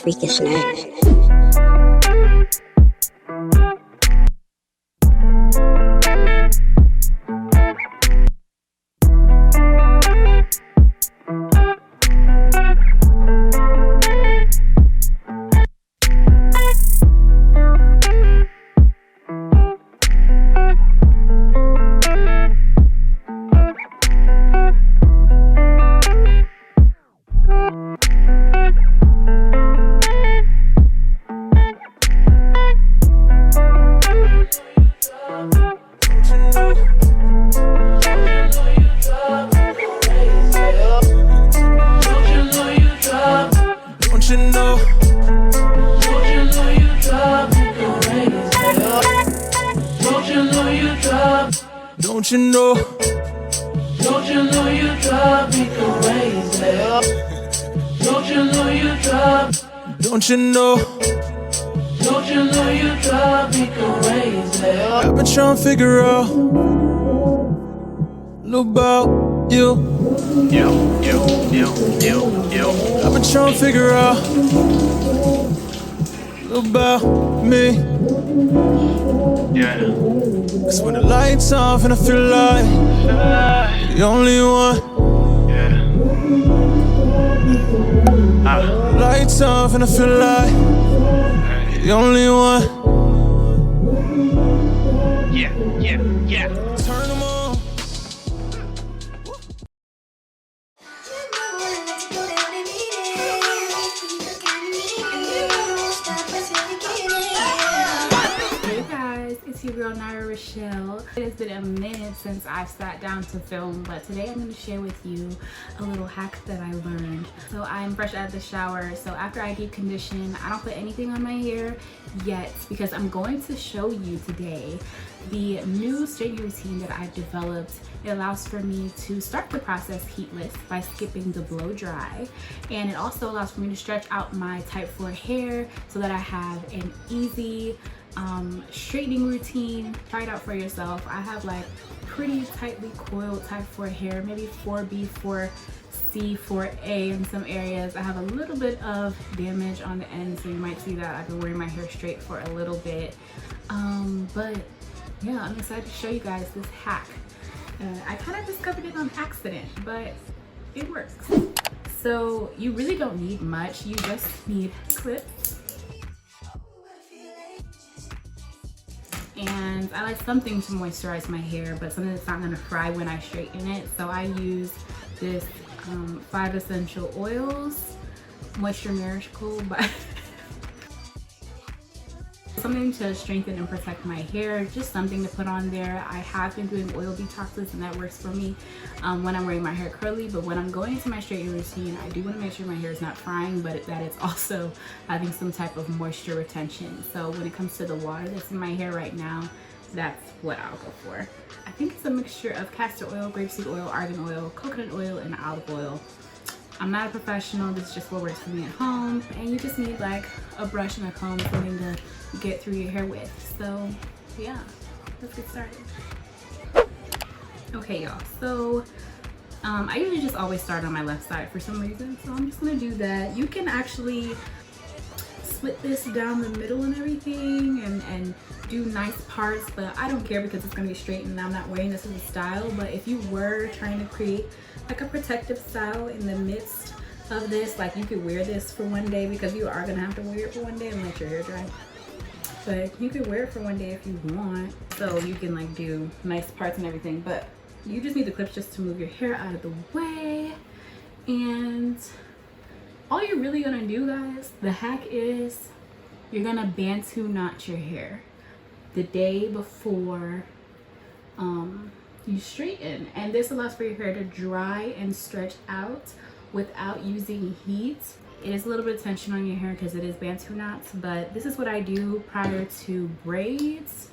freakishness. Don't you know? Don't you know you drive me crazy? Don't you know you drive? Don't you know? Don't you know you drive me crazy? I've been trying to figure out about you. I've been trying to figure out about me. Yeah. Cause when the lights off and I feel like the only one. Yeah. Lights off and I feel like the only one. Yeah. Turn them on. Hey guys, it's your girl NYRARACHELLE. It has been a minute since I've sat down to film, but today I'm going to share with you a little hack that I learned. So I'm fresh out of the shower, so after I deep condition, I don't put anything on my hair yet because I'm going to show you today the new straightening routine that I've developed. It allows for me to start the process heatless by skipping the blow dry, and it also allows for me to stretch out my type 4 hair so that I have an easy straightening routine. Try it out for yourself. I have like pretty tightly coiled type 4 hair, maybe 4B, 4C, 4A in some areas. I have a little bit of damage on the end, so you might see that I've been wearing my hair straight for a little bit. But yeah, I'm excited to show you guys this hack. I kind of discovered it on accident, but it works. So you really don't need much. You just need clips. And I like something to moisturize my hair, but something that's not gonna fry when I straighten it. So I use this 5 essential oils, Moisture Miracle, but something to strengthen and protect my hair, just something to put on there. I have been doing oil detoxes and that works for me when I'm wearing my hair curly, but when I'm going into my straightening routine, I do want to make sure my hair is not frying, but that it's also having some type of moisture retention. So when it comes to the water that's in my hair right now, that's what I'll go for. I think it's a mixture of castor oil, grapeseed oil, argan oil, coconut oil, and olive oil. I'm not a professional, this is just what works for me at home, and you just need like a brush and a comb, something to get through your hair with. So yeah, let's get started. Okay y'all, so I usually just always start on my left side for some reason, so I'm just gonna do that. You can actually split this down the middle and everything and do nice parts, but I don't care because it's gonna be straight and I'm not wearing this as a style. But if you were trying to create like a protective style in the midst of this, like you could wear this for one day, because you are gonna have to wear it for one day and let your hair dry, but you could wear it for one day if you want, so you can like do nice parts and everything. But you just need the clips just to move your hair out of the way. And all you're really gonna do, guys, the hack is you're gonna bantu knot your hair the day before you straighten, and this allows for your hair to dry and stretch out without using heat. It is a little bit of tension on your hair because it is bantu knots, but this is what I do prior to braids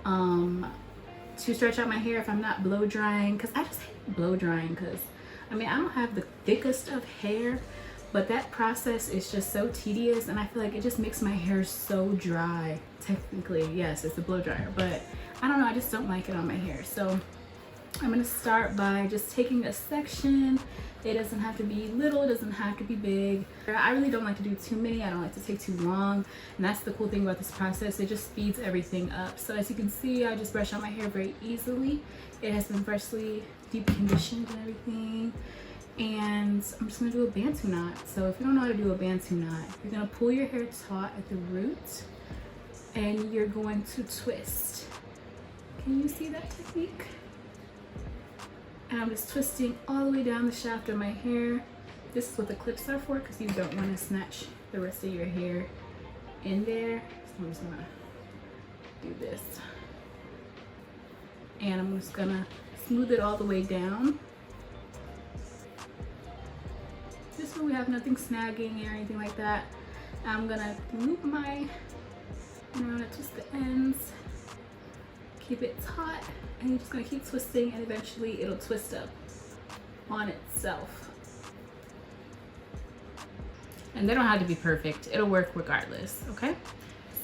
to stretch out my hair if I'm not blow drying, because I just hate blow drying, because I mean I don't have the thickest of hair, but that process is just so tedious and I feel like it just makes my hair so dry. Technically yes, it's a blow dryer, but I don't know, I just don't like it on my hair. So I'm gonna start by just taking a section. It doesn't have to be little, it doesn't have to be big. I really don't like to do too many, I don't like to take too long. And that's the cool thing about this process, it just speeds everything up. So as you can see, I just brush out my hair very easily. It has been freshly deep conditioned and everything. And I'm just gonna do a bantu knot. So if you don't know how to do a bantu knot, you're gonna pull your hair taut at the root and you're going to twist. Can you see that technique? And I'm just twisting all the way down the shaft of my hair. This is what the clips are for, because you don't want to snatch the rest of your hair in there. So I'm just gonna do this. And I'm just gonna smooth it all the way down. Just so we have nothing snagging or anything like that. I'm gonna loop my, I'm gonna twist the ends, keep it taut, and you're just gonna keep twisting, and eventually it'll twist up on itself. And they don't have to be perfect, it'll work regardless, okay?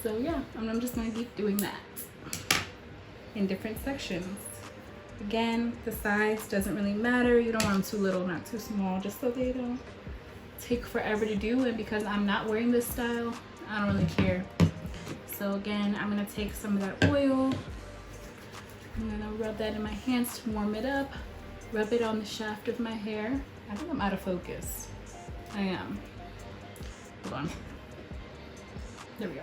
So yeah, I'm just gonna keep doing that in different sections. Again, the size doesn't really matter. You don't want them too little, not too small, just so they don't take forever to do. And because I'm not wearing this style, I don't really care. So again, I'm gonna take some of that oil. I'm gonna rub that in my hands to warm it up. Rub it on the shaft of my hair. I think I'm out of focus. I am. Hold on. There we go.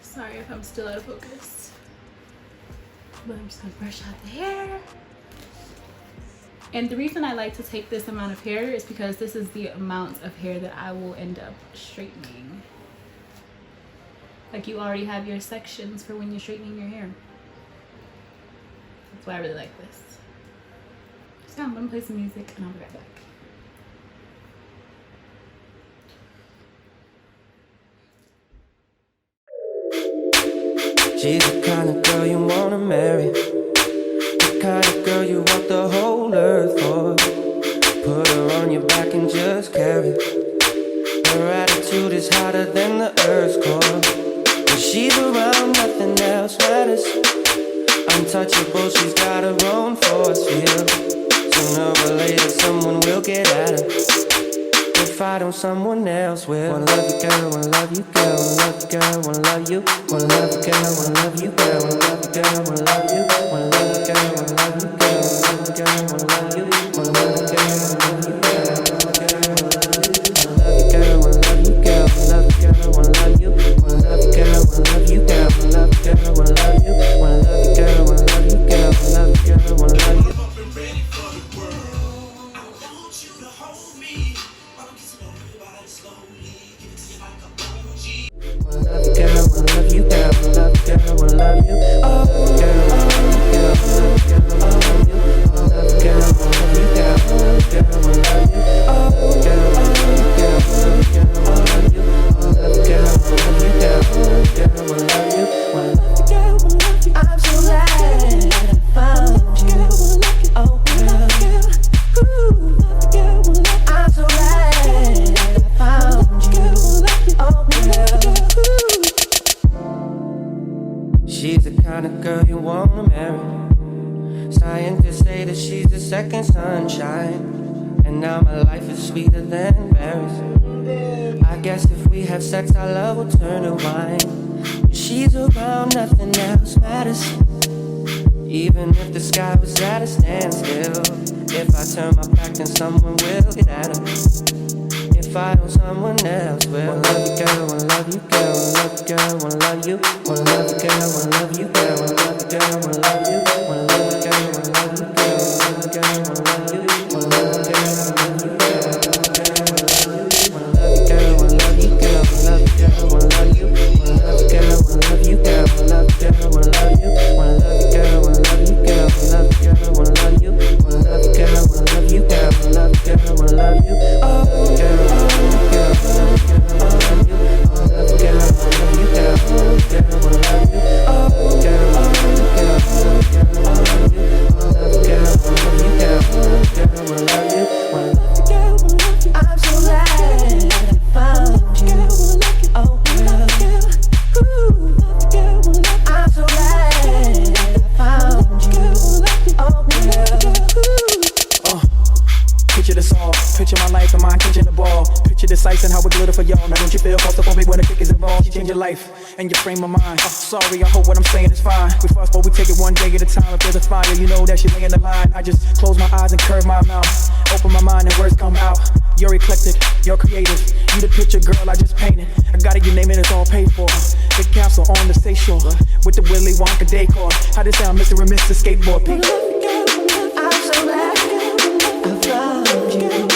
Sorry if I'm still out of focus. But I'm just gonna brush out the hair. And the reason I like to take this amount of hair is because this is the amount of hair that I will end up straightening. Like, you already have your sections for when you're straightening your hair. That's why I really like this. So I'm gonna play some music and I'll be right back. She's the kind of girl you wanna marry, the kind of girl you walk the whole earth for. Put her on your back and just carry. Her attitude is hotter than the earth's core. When she's around, nothing else matters. Untouchable, she's got her own force field. Sooner or later, someone will get at her. If I don't, someone else will. Wanna love you, girl, wanna love you, girl, wanna love you, girl, wanna love you. Wanna love you, girl, wanna love you, girl, wanna love you, girl, wanna love you. Wanna love you, girl, wanna love you, girl, wanna love you, girl, wanna love you. Wanna love you, girl, wanna love you, girl, wanna love you, girl, wanna love you, girl, wanna love you, girl, wanna love you. Wanna love you, girl, wanna love you, girl, wanna love you, girl, wanna love you. Wanna love you, girl, wanna love you, girl, wanna love you, girl, wanna love you. Wanna love you, girl, wanna love you, girl, wanna love you, girl, wanna love you. Oh, girl, wanna love you, girl, wanna love you, girl, wanna love you. Wanna love you, girl, wanna love you, girl, wanna love you, girl, wanna love you. Oh, girl, wanna love you, girl, wanna love you, girl, wanna love you. Wanna love you, girl, wanna love you, girl, wanna love you, girl, wanna love you. Wanna love you, girl, wanna love you. I'm so glad I found you. Oh, girl, ooh, I'm so glad I found you. Oh, girl. She's the kind of girl you wanna marry. Scientists say that she's the second sunshine. And now my life is sweeter than berries. I guess if we have sex, our love will turn to wine. When she's around, nothing else matters. Even if the sky was at a standstill. If I turn my back, then someone will get at her. If I don't, someone else will. Wanna love you, girl, wanna love you, girl, wanna love you, girl, wanna love you. Wanna love you, girl, wanna love you, girl, wanna love you, girl, wanna love you. Wanna love you, girl, wanna love you, girl, wanna love you, girl, wanna love you. Wanna love you, girl, wanna love you, girl, wanna love you, girl, wanna love you. Wanna love you, girl, wanna love you, girl, wanna love you, girl, wanna love you. Wanna love you, girl, wanna love you, girl, wanna love you, girl, wanna love you. Wanna love you, girl, wanna love you, girl, wanna love you, girl, wanna love you. Wanna love you, girl, wanna love you, girl, wanna love you, girl, wanna love you. Oh, girl. Girl, Don't you feel claustrophobic when the kick is involved? You change your life and your frame of mind. Oh, sorry, I hope what I'm saying is fine. We fuss, but we take it one day at a time. If there's a fire, you know that shit ain't in the line. I just close my eyes and curve my mouth, open my mind and words come out. You're eclectic, you're creative. You the picture, girl, I just painted. I got it, you name it, it's all paid for. Big capsule on the station with the Willy Wonka decor. How this sound, Mr. and Mr. Skateboard? I'm so glad I found you.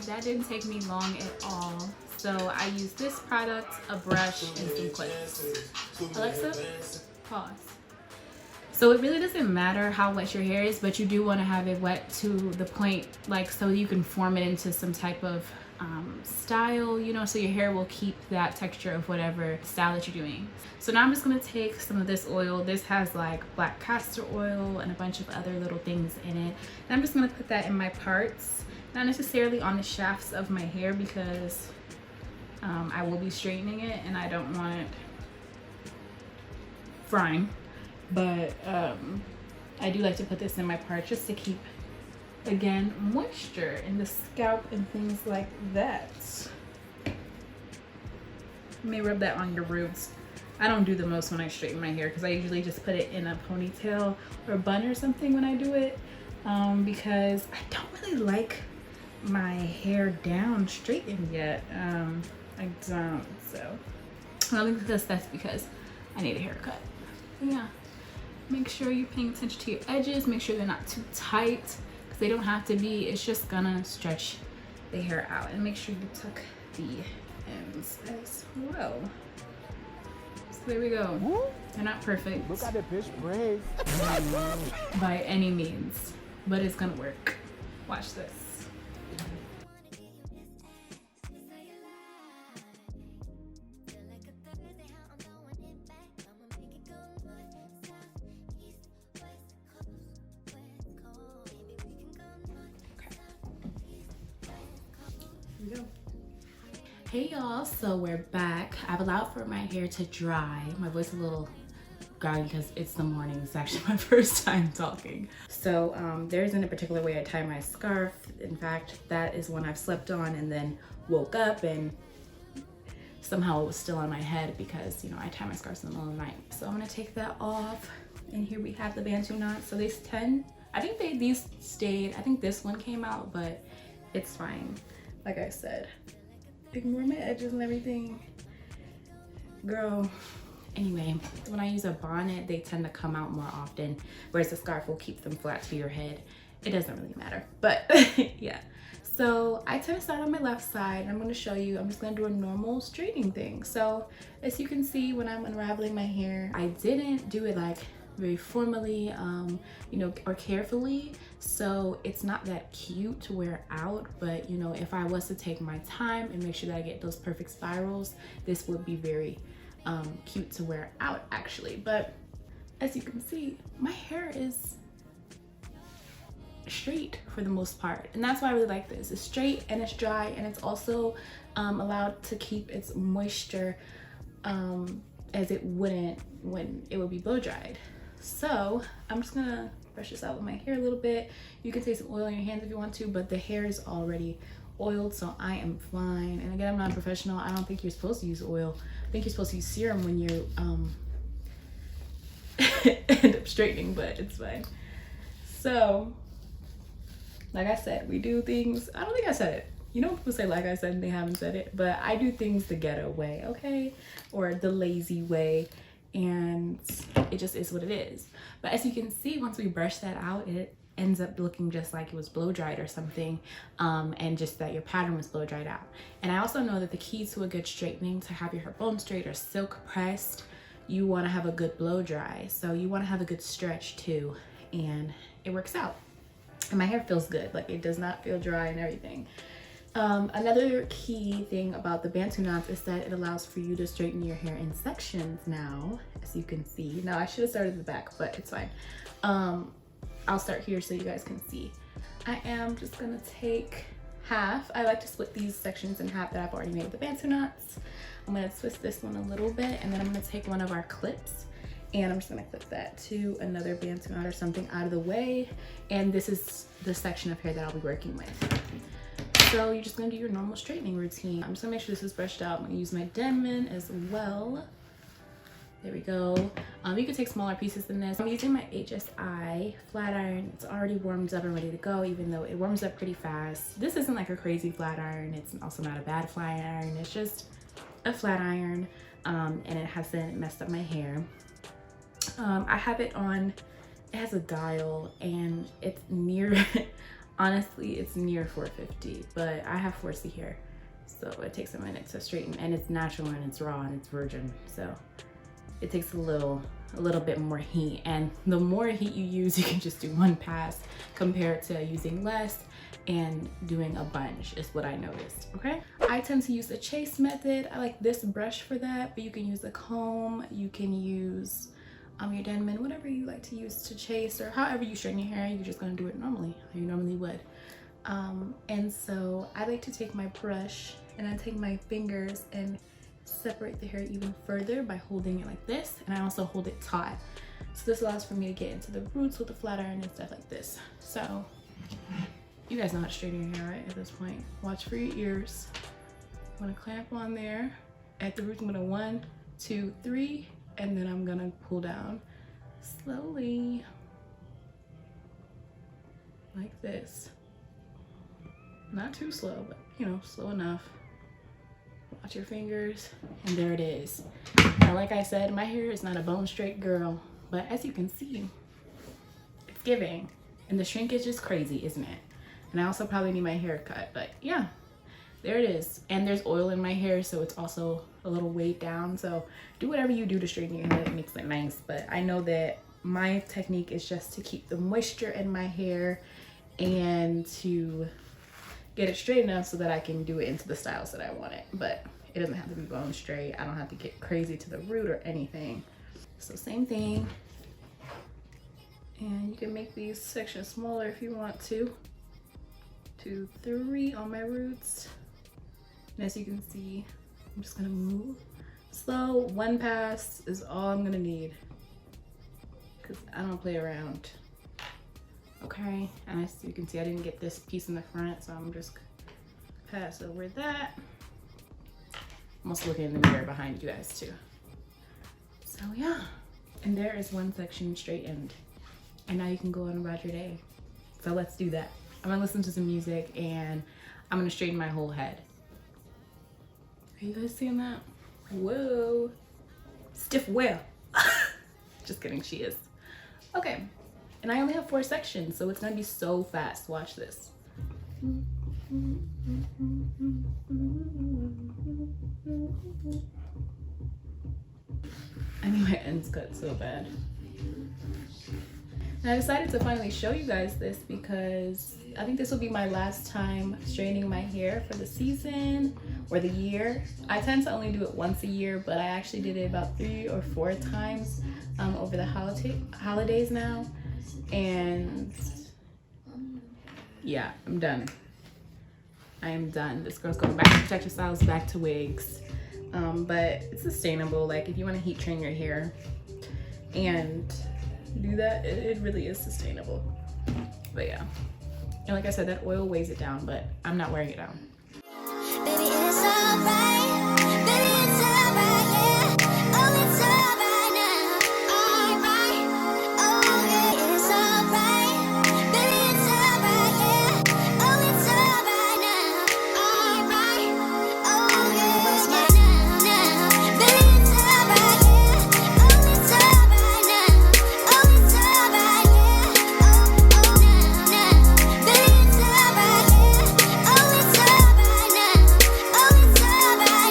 That didn't take me long at all. So I used this product, a brush, and some clips. Alexa, pause. So it really doesn't matter how wet your hair is, but you do want to have it wet to the point, like, so you can form it into some type of style, you know, so your hair will keep that texture of whatever style that you're doing. So now I'm just going to take some of this oil. This has like black castor oil and a bunch of other little things in it. And I'm just going to put that in my parts. Not necessarily on the shafts of my hair because I will be straightening it and I don't want it frying. But I do like to put this in my parts just to keep, again, moisture in the scalp and things like that. You may rub that on your roots. I don't do the most when I straighten my hair because I usually just put it in a ponytail or a bun or something when I do it because I don't really like my hair down straightened yet. I don't, so I think that's because I need a haircut. But yeah, make sure you're paying attention to your edges. Make sure they're not too tight because they don't have to be. It's just gonna stretch the hair out. And make sure you tuck the ends as well. So there we go. They're not perfect. Look at the bitch brave. By any means, but it's gonna work. Watch this. Hey y'all, so we're back. I've allowed for my hair to dry. My voice is a little groggy because it's the morning. It's actually my first time talking. So there isn't a particular way I tie my scarf. In fact, that is one I've slept on and then woke up and somehow it was still on my head because, you know, I tie my scarves in the middle of the night. So I'm gonna take that off. And here we have the bantu knots. So these 10, I think these stayed. I think this one came out, but it's fine. Like I said, ignore my edges and everything. Girl, anyway, when I use a bonnet, they tend to come out more often, whereas the scarf will keep them flat to your head. It doesn't really matter, but yeah. So I tend to start on my left side, and I'm gonna show you, I'm just gonna do a normal straightening thing. So as you can see, when I'm unraveling my hair, I didn't do it like very formally, you know, or carefully. So it's not that cute to wear out, but you know, if I was to take my time and make sure that I get those perfect spirals, this would be very cute to wear out actually. But as you can see, my hair is straight for the most part, and that's why I really like this. It's straight and it's dry, and it's also allowed to keep its moisture as it wouldn't when it would be blow dried. So I'm just gonna brush this out with my hair a little bit. You can take some oil on your hands if you want to, but the hair is already oiled, so I am fine. And again, I'm not a professional. I don't think you're supposed to use oil. I think you're supposed to use serum when you end up straightening, but it's fine. So like I said, we do things, I don't think I said it. You know, people say like I said and they haven't said it, but I do things the ghetto way, okay? Or the lazy way, and it just is what it is. But as you can see, once we brush that out, it ends up looking just like it was blow dried or something, and just that your pattern was blow dried out. And I also know that the key to a good straightening, to have your hair bone straight or silk pressed, you want to have a good blow dry. So you want to have a good stretch too, and it works out. And my hair feels good, like it does not feel dry and everything. Another key thing about the bantu knots is that it allows for you to straighten your hair in sections now, as you can see. Now I should have started at the back, but it's fine. I'll start here so you guys can see. I am just gonna take half. I like to split these sections in half that I've already made with the bantu knots. I'm gonna twist this one a little bit, and then I'm gonna take one of our clips And I'm just gonna clip that to another bantu knot or something out of the way. And this is the section of hair that I'll be working with. So you're just gonna do your normal straightening routine. I'm just gonna make sure this is brushed out. I'm gonna use my Denman as well. There we go. You can take smaller pieces than this. I'm using my HSI flat iron. It's already warmed up and ready to go, even though it warms up pretty fast. This isn't like a crazy flat iron. It's also not a bad flat iron. It's just a flat iron, and it hasn't messed up my hair. I have it on, it has a dial, and it's near, honestly, it's near 450, but I have 4C hair, so it takes a minute to straighten, and it's natural and it's raw and it's virgin, so it takes a little bit more heat. And the more heat you use, you can just do one pass compared to using less and doing a bunch, is what I noticed. Okay, I tend to use the chase method. I like this brush for that, but you can use a comb, you can use your Denman, whatever you like to use to chase, or however you straighten your hair. You're just gonna do it normally, how you normally would. And so I like to take my brush and I take my fingers and separate the hair even further by holding it like this, and I also hold it taut. So this allows for me to get into the roots with the flat iron and stuff like this. So you guys know how to straighten your hair, right? At this point, watch for your ears. I'm gonna clamp on there. At the roots, I'm gonna 1, 2, 3, and then I'm gonna pull down slowly like this. Not too slow, but you know, slow enough. Watch your fingers, and there it is. Now, like I said, my hair is not a bone straight girl, but as you can see, it's giving, and the shrinkage is crazy, isn't it? And I also probably need my hair cut, but yeah, there it is. And there's oil in my hair, so it's also a little weighed down. So do whatever you do to straighten your hair that makes it nice, but I know that my technique is just to keep the moisture in my hair and to get it straight enough so that I can do it into the styles that I want it. But it doesn't have to be bone straight. I don't have to get crazy to the root or anything. So same thing. And you can make these sections smaller if you want to. 2, 3 on my roots. And as you can see, I'm just gonna move slow. 1 pass is all I'm gonna need, because I don't play around. Okay, and as you can see, I didn't get this piece in the front, so I'm just pass over that. I'm also looking in the mirror behind you guys too. So yeah, and there is one section straightened, and now you can go on about your day. So let's do that. I'm gonna listen to some music and I'm gonna straighten my whole head. Are you guys seeing that? Whoa, stiff whale. Just kidding, she is. Okay, and I only have 4 sections, so it's gonna be so fast. Watch this. I need my ends cut so bad. And I decided to finally show you guys this because I think this will be my last time straightening my hair for the season or the year. I tend to only do it once a year, but I actually did it about 3 or 4 times over the holidays now. And yeah, I'm done. I am done. This girl's going back to protective styles, back to wigs. But it's sustainable. Like if you want to heat train your hair and do that, it really is sustainable. But yeah, and like I said, that oil weighs it down, but I'm not wearing it down. Baby, it's alright. Baby, it's alright, yeah. Oh, it's alright now. Alright. Oh, yeah, it's alright. Baby, it's alright, yeah. Oh, it's alright now. Alright. Oh, yeah, it's right now. Baby, it's alright, yeah. Oh, it's alright now. Oh, it's alright, yeah. Oh, now. Baby, it's alright, yeah. Oh, it's alright now. Oh, it's alright.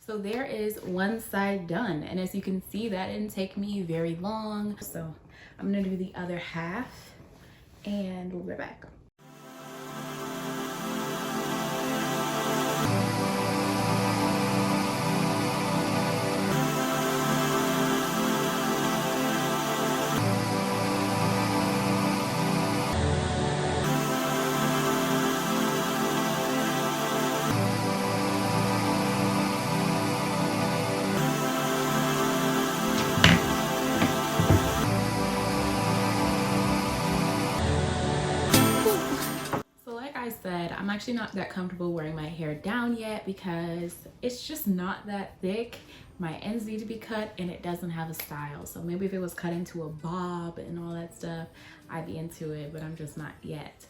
So there is one side done, and as you can see, that didn't take me very long. So I'm gonna do the other half and we'll be right back. I said, I'm actually not that comfortable wearing my hair down yet because it's just not that thick. My ends need to be cut and it doesn't have a style. So maybe if it was cut into a bob and all that stuff, I'd be into it, but I'm just not yet.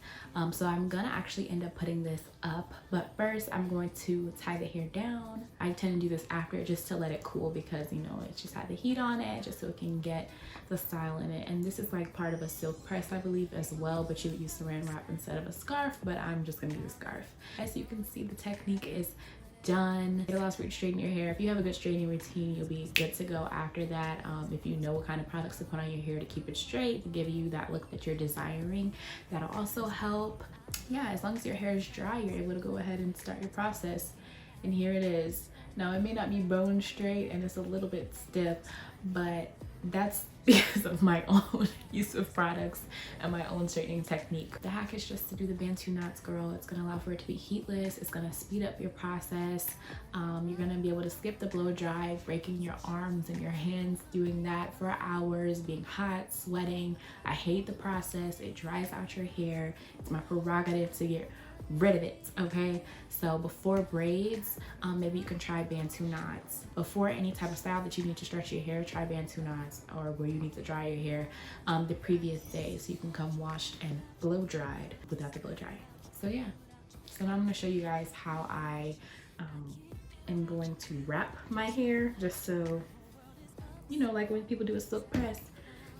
So I'm gonna actually end up putting this up, but first I'm going to tie the hair down. I tend to do this after just to let it cool because, you know, it just had the heat on it just so it can get the style in it. And this is like part of a silk press, I believe, as well, but you would use saran wrap instead of a scarf, but I'm just gonna use a scarf. As you can see, the technique is done. It allows for you to straighten your hair. If you have a good straightening routine, you'll be good to go after that. If you know what kind of products to put on your hair to keep it straight, to give you that look that you're desiring, that'll also help. Yeah, as long as your hair is dry, you're able to go ahead and start your process. And here it is. Now, it may not be bone straight and it's a little bit stiff, but that's because of my own use of products and my own straightening technique. The hack is just to do the Bantu knots, girl. It's gonna allow for it to be heatless. It's gonna speed up your process. You're gonna be able to skip the blow dry, breaking your arms and your hands doing that for hours, being hot, sweating. I hate the process. It dries out your hair. It's my prerogative to get rid of it, okay? So before braids, maybe you can try Bantu knots. Before any type of style that you need to stretch your hair, try Bantu knots, or where you need to dry your hair the previous day so you can come washed and blow dried without the blow dry. So yeah, so now I'm gonna show you guys how I am going to wrap my hair, just so, you know, like when people do a silk press,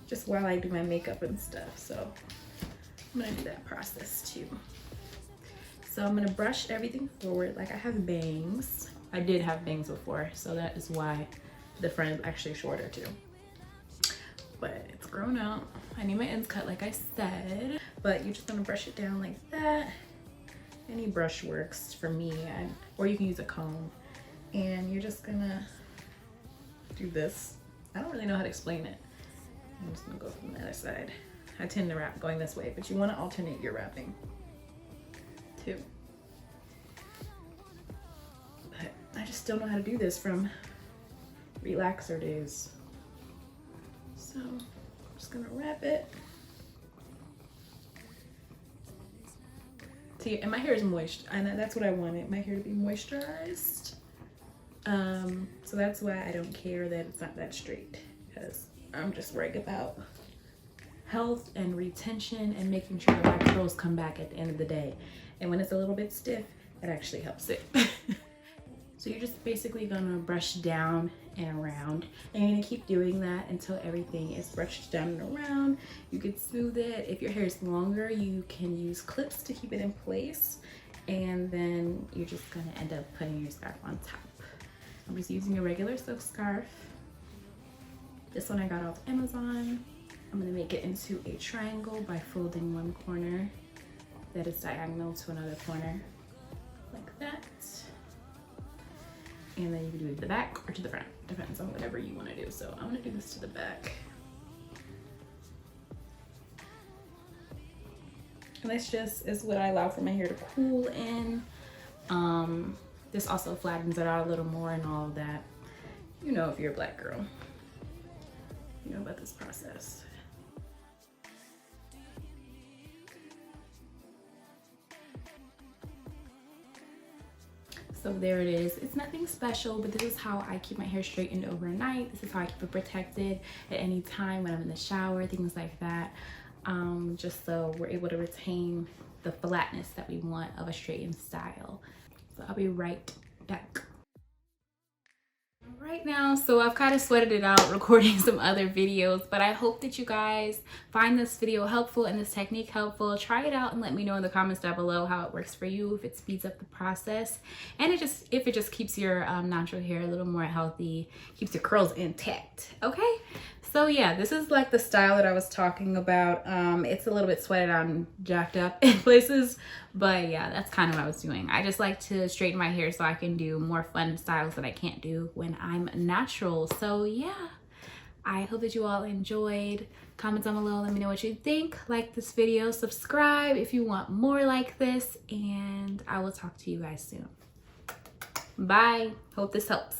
just while I do my makeup and stuff. So I'm gonna do that process too. So I'm gonna brush everything forward like I have bangs. I did have bangs before, so that is why the front is actually shorter too. But it's grown out. I need my ends cut like I said, but you're just gonna brush it down like that. Any brush works for me, or you can use a comb. And you're just gonna do this. I don't really know how to explain it. I'm just gonna go from the other side. I tend to wrap going this way, but you wanna alternate your wrapping too. But I just don't know how to do this from relaxer days. So I'm just gonna wrap it. See, and my hair is moist, and that's what I wanted, my hair to be moisturized. So that's why I don't care that it's not that straight, because I'm just worried about health and retention and making sure that my curls come back at the end of the day. And when it's a little bit stiff, it actually helps it. So you're just basically gonna brush down and around, and you're gonna keep doing that until everything is brushed down and around. You could smooth it. If your hair is longer, you can use clips to keep it in place, and then you're just gonna end up putting your scarf on top. I'm just using a regular silk scarf. This one I got off Amazon. I'm gonna make it into a triangle by folding one corner that is diagonal to another corner, like that. And then you can do it to the back or to the front, depends on whatever you wanna do. So I'm gonna do this to the back. And this just is what I allow for my hair to cool in. This also flattens it out a little more and all of that. You know, if you're a black girl, you know about this process. So there it is. It's nothing special, but this is how I keep my hair straightened overnight. This is how I keep it protected at any time when I'm in the shower, things like that. Just so we're able to retain the flatness that we want of a straightened style. So I'll be right back. All right, right now, so I've kind of sweated it out recording some other videos, but I hope that you guys find this video helpful and this technique helpful. Try it out and let me know in the comments down below how it works for you, if it speeds up the process, and if it just keeps your natural hair a little more healthy, keeps your curls intact. Okay, so yeah, this is like the style that I was talking about. It's a little bit sweated out and jacked up in places, but yeah, that's kind of what I was doing. I just like to straighten my hair so I can do more fun styles that I can't do when I'm natural. So yeah, I hope that you all enjoyed. Comment down below, let me know what you think. Like this video, subscribe if you want more like this, and I will talk to you guys soon. Bye. Hope this helps.